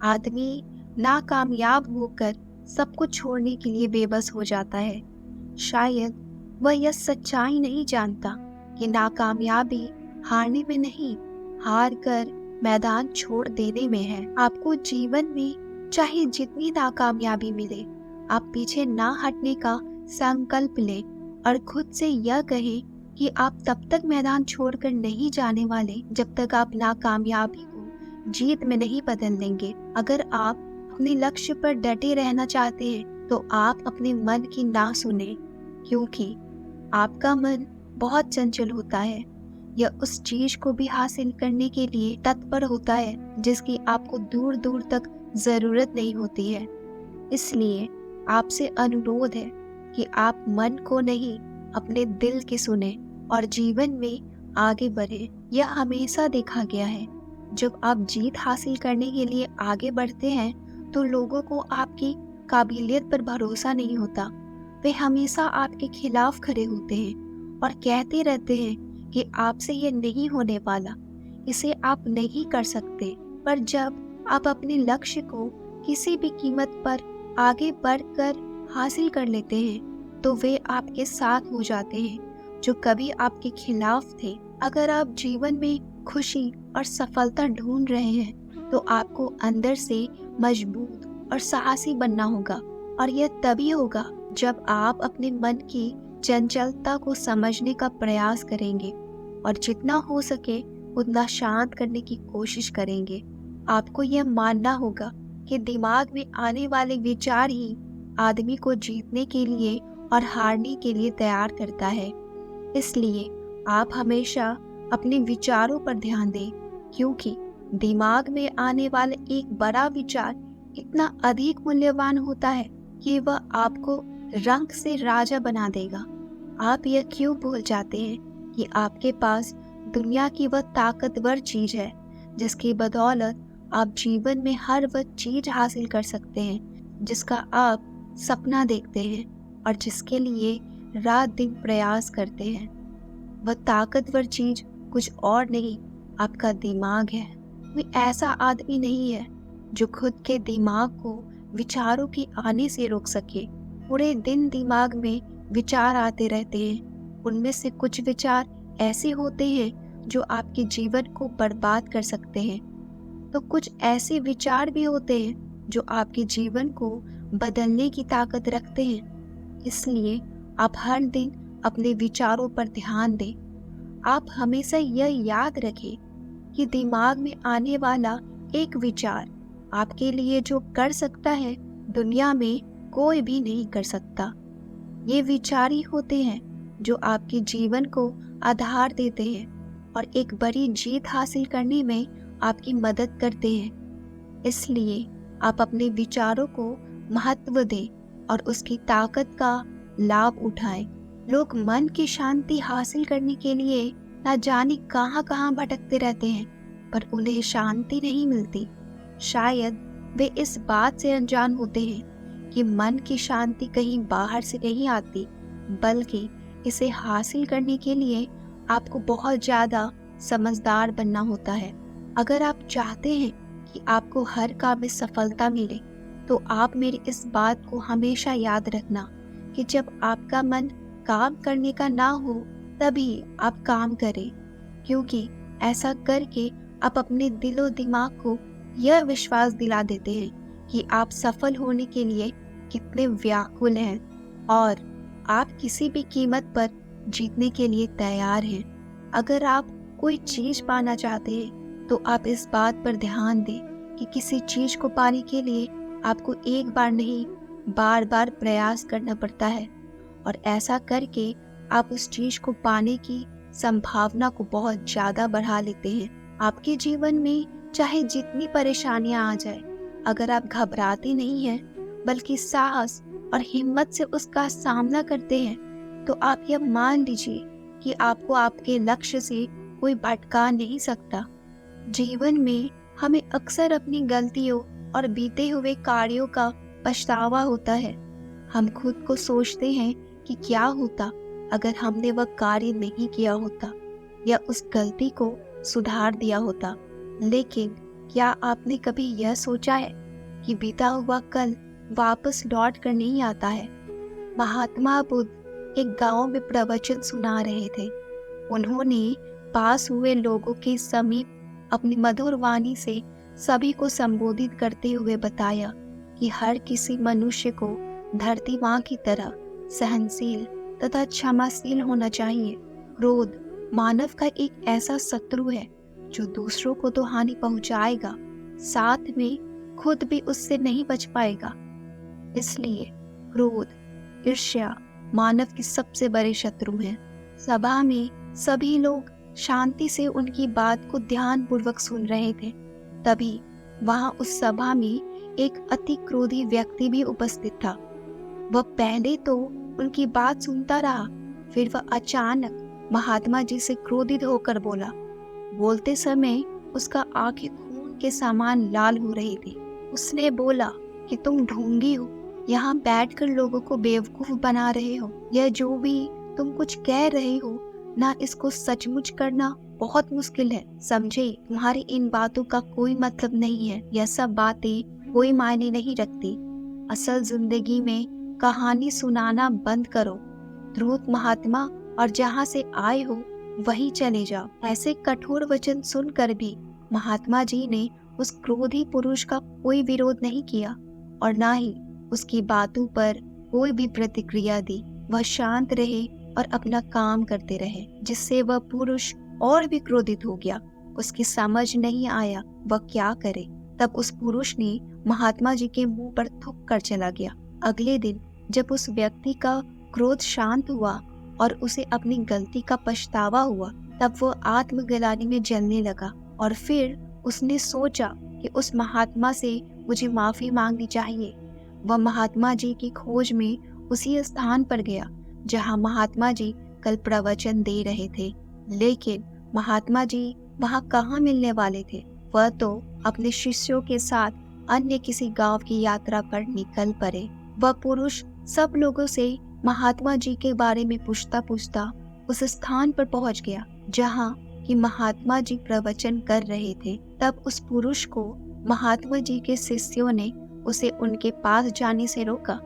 आदमी नाकामयाब होकर सब कुछ छोड़ने के लिए बेबस हो जाता है। शायद वह यह सच्चाई नहीं जानता कि नाकामयाबी हारने में नहीं, हार कर मैदान छोड़ देने में है। आपको जीवन में चाहे जितनी नाकामयाबी मिले, आप पीछे ना हटने का संकल्प लें और खुद से यह कहें कि आप तब तक मैदान छोड़कर नहीं जाने वाले जब तक आप नाकामयाबी को जीत में नहीं बदल देंगे। अगर आप अपने लक्ष्य पर डटे रहना चाहते हैं तो आप अपने मन की ना सुने, क्योंकि आपका मन बहुत चंचल होता है। यह उस चीज को भी हासिल करने के लिए तत्पर होता है जिसकी आपको दूर दूर तक जरूरत नहीं होती है। इसलिए आपसे अनुरोध है कि आप मन को नहीं, अपने दिल की सुने और जीवन में आगे बढ़े। यह हमेशा देखा गया है, जब आप जीत हासिल करने के लिए आगे बढ़ते हैं तो लोगों को आपकी काबिलियत पर भरोसा नहीं होता। वे हमेशा आपके खिलाफ खड़े होते हैं और कहते रहते हैं कि आपसे ये नहीं होने वाला, इसे आप नहीं कर सकते। पर जब आप अपने लक्ष्य को किसी भी कीमत पर आगे बढ़कर हासिल कर लेते हैं तो वे आपके साथ हो जाते हैं जो कभी आपके खिलाफ थे। अगर आप जीवन में खुशी और सफलता ढूंढ रहे हैं तो आपको अंदर से मजबूत और साहसी बनना होगा, और यह तभी होगा जब आप अपने मन की चंचलता को समझने का प्रयास करेंगे और जितना हो सके उतना शांत करने की कोशिश करेंगे। आपको यह मानना होगा कि दिमाग में आने वाले विचार ही आदमी को जीतने के लिए और हारने के लिए तैयार करता है। इसलिए आप हमेशा अपने विचारों पर ध्यान दें, क्योंकि दिमाग में आने वाला एक बड़ा विचार इतना अधिक मूल्यवान होता है कि वह आपको रंग से राजा बना देगा। आप यह क्यों भूल जाते हैं कि आपके पास दुनिया की वह ताकतवर चीज है जिसकी बदौलत आप जीवन में हर वह चीज हासिल कर सकते हैं जिसका आप सपना देखते हैं और जिसके लिए रात दिन प्रयास करते हैं। वह ताकतवर चीज कुछ और नहीं, आपका दिमाग है। कोई ऐसा आदमी नहीं है जो खुद के दिमाग को विचारों के आने से रोक सके। पूरे दिन दिमाग में विचार आते रहते हैं। उनमें से कुछ विचार ऐसे होते हैं जो आपके जीवन को बर्बाद कर सकते हैं, तो कुछ ऐसे विचार भी होते हैं जो आपके जीवन को बदलने की ताकत रखते हैं। इसलिए आप हर दिन अपने विचारों पर ध्यान दें। आप हमेशा यह याद रखें कि दिमाग में आने वाला एक विचार आपके लिए जो कर सकता है दुनिया में कोई भी नहीं कर सकता। ये विचार ही होते हैं जो आपके जीवन को आधार देते हैं और एक बड़ी जीत हासिल करने में आपकी मदद करते हैं। इसलिए आप अपने विचारों को महत्व दें और उसकी ताकत का लाभ उठाएं। लोग मन की शांति हासिल करने के लिए न जाने कहां कहां भटकते रहते हैं, पर उन्हें शांति नहीं मिलती। शायद वे इस बात से अनजान होते हैं कि मन की शांति कहीं बाहर से नहीं आती, बल्कि इसे हासिल करने के लिए आपको बहुत ज्यादा समझदार बनना होता है। अगर आप चाहते हैं कि आपको हर काम में सफलता मिले, तो आप मेरी इस बात को हमेशा याद रखना कि जब आपका मन काम करने का ना हो तभी आप काम करें, क्योंकि ऐसा करके आप अपने दिलो दिमाग को यह विश्वास दिला देते हैं कि आप सफल होने के लिए कितने व्याकुल हैं और आप किसी भी कीमत पर जीतने के लिए तैयार हैं। अगर आप कोई चीज पाना चाहते हैं तो आप इस बात पर ध्यान दें कि किसी चीज को पाने के लिए आपको एक बार नहीं, बार बार प्रयास करना पड़ता है, और ऐसा करके आप उस चीज को पाने की संभावना को बहुत ज्यादा बढ़ा लेते हैं। आपके जीवन में चाहे जितनी परेशानियां आ जाए, अगर आप घबराते नहीं हैं बल्कि साहस और हिम्मत से उसका सामना करते हैं, तो आप यह मान लीजिए कि आपको आपके लक्ष्य से कोई भटका नहीं सकता। जीवन में हमें अक्सर अपनी गलतियों और बीते हुए कार्यों का पछतावा होता है। हम खुद को सोचते हैं कि क्या होता अगर हमने वह कार्य नहीं किया होता या उस गलती को सुधार दिया होता। लेकिन क्या आपने कभी यह सोचा है कि बीता हुआ कल वापस लौट कर नहीं आता है? महात्मा बुद्ध एक गांव में प्रवचन सुना रहे थे। उन्होंने पास हुए लोगों के समीप अपनी मधुर वाणी से सभी को संबोधित करते हुए बताया कि हर किसी मनुष्य को धरती माँ की तरह सहनशील तथा क्षमाशील होना चाहिए। क्रोध मानव का एक ऐसा शत्रु है जो दूसरों को तो हानि पहुंचाएगा, साथ में खुद भी उससे नहीं बच पाएगा। इसलिए क्रोध, ईर्ष्या मानव के सबसे बड़े शत्रु हैं। सभा में सभी लोग शांति से उनकी बात को ध्यानपूर्वक सुन रहे थे। तभी वहां उस सभा में एक अति क्रोधी व्यक्ति भी उपस्थित था। वह पहले तो उनकी बात सुनता रहा, फिर वह अचानक महात्मा जी से क्रोधित होकर बोला। बोलते समय उसका आंखें खून के समान लाल हो रही थी। उसने बोला कि तुम ढोंगी हो, यहाँ बैठकर लोगों को बेवकूफ बना रहे हो। यह जो भी तुम कुछ कह रहे हो ना, इसको सचमुच करना बहुत मुश्किल है। समझे, तुम्हारी इन बातों का कोई मतलब नहीं है। यह सब बातें कोई मायने नहीं रखती। असल जिंदगी में कहानी सुनाना बंद करो। ध्रुव महात्मा और जहाँ से आए हो वहीं चले जाओ। ऐसे कठोर वचन सुनकर भी महात्मा जी ने उस क्रोधी पुरुष का कोई विरोध नहीं किया और ना ही उसकी बातों पर कोई भी प्रतिक्रिया दी। वह शांत रहे और अपना काम करते रहे, जिससे वह पुरुष और भी क्रोधित हो गया। उसकी समझ नहीं आया वह क्या करे। तब उस पुरुष ने महात्मा जी के मुंह पर थूक कर चला गया। अगले दिन जब उस व्यक्ति का क्रोध शांत हुआ और उसे अपनी गलती का पछतावा हुआ, तब वो आत्मग्लानि में जलने लगा और फिर उसने सोचा कि उस महात्मा से मुझे माफी मांगनी चाहिए। वह महात्मा जी की खोज में उसी स्थान पर गया जहां महात्मा जी कल प्रवचन दे रहे थे। लेकिन महात्मा जी वहां कहाँ मिलने वाले थे? वह तो अपने शिष्यों के साथ अन्य किसी गांव की यात्रा पर निकल पड़े। वह पुरुष सब लोगों से महात्मा जी के बारे में पूछता पूछता उस स्थान पर पहुंच गया जहां कि महात्मा जी प्रवचन कर रहे थे। तब उस पुरुष को महात्मा जी के शिष्यों ने उसे उनके पास जाने से रोका,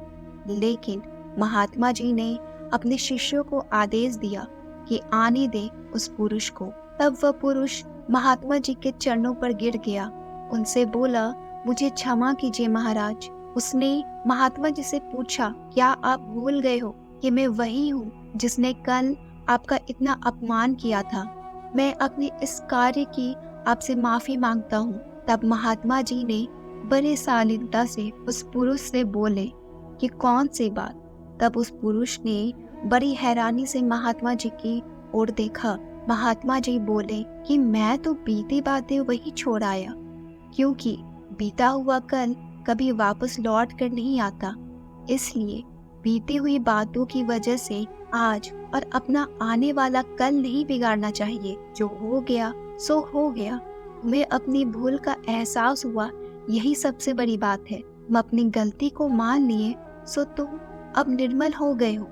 लेकिन महात्मा जी ने अपने शिष्यों को आदेश दिया कि आने दे उस पुरुष को। तब वह पुरुष महात्मा जी के चरणों पर गिर गया। उनसे बोला, मुझे क्षमा कीजिए महाराज। उसने महात्मा जी से पूछा, क्या आप भूल गए हो कि मैं वही हूँ जिसने कल आपका इतना अपमान किया था? मैं अपने इस कार्य की आपसे माफी मांगता हूँ। तब महात्मा जी ने बड़े शालीनता से उस पुरुष से बोले कि कौन सी बात? तब उस पुरुष ने बड़ी हैरानी से महात्मा जी की ओर देखा। महात्मा जी बोले कि मैं तो बीती बातें वही छोड़ आया, क्योंकि बीता हुआ कल कभी वापस लौट कर नहीं आता। इसलिए बीती हुई बातों की वजह से आज और अपना आने वाला कल नहीं बिगाड़ना चाहिए। जो हो गया सो हो गया। तुम्हें अपनी भूल का एहसास हुआ, यही सबसे बड़ी बात है। तुम अपनी गलती को मान लिए, सो तुम अब निर्मल हो गए हो।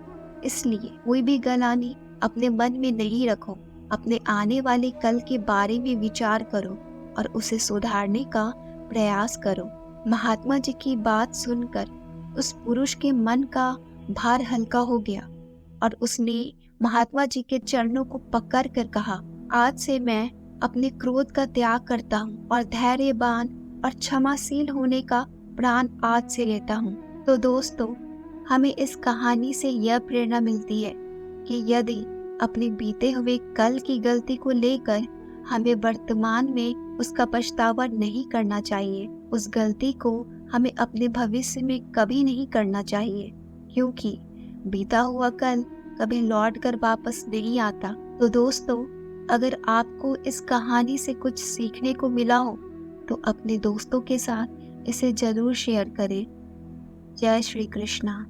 इसलिए कोई भी गलानी अपने मन में नहीं रखो। अपने आने वाले कल के बारे में विचार करो और उसे सुधारने का प्रयास करो। महात्मा जी की बात सुनकर उस पुरुष के मन का भार हल्का हो गया और उसने महात्मा जी के चरणों को पकड़ कर कहा, आज से मैं अपने क्रोध का त्याग करता हूँ और धैर्यवान और क्षमाशील होने का प्रण आज से लेता हूँ। तो दोस्तों, हमें इस कहानी से यह प्रेरणा मिलती है कि यदि अपने बीते हुए कल की गलती को लेकर हमें वर्तमान में उसका पछतावा नहीं करना चाहिए। उस गलती को हमें अपने भविष्य में कभी नहीं करना चाहिए, क्योंकि बीता हुआ कल कभी लौट कर वापस नहीं आता। तो दोस्तों, अगर आपको इस कहानी से कुछ सीखने को मिला हो तो अपने दोस्तों के साथ इसे जरूर शेयर करें। जय श्री कृष्णा।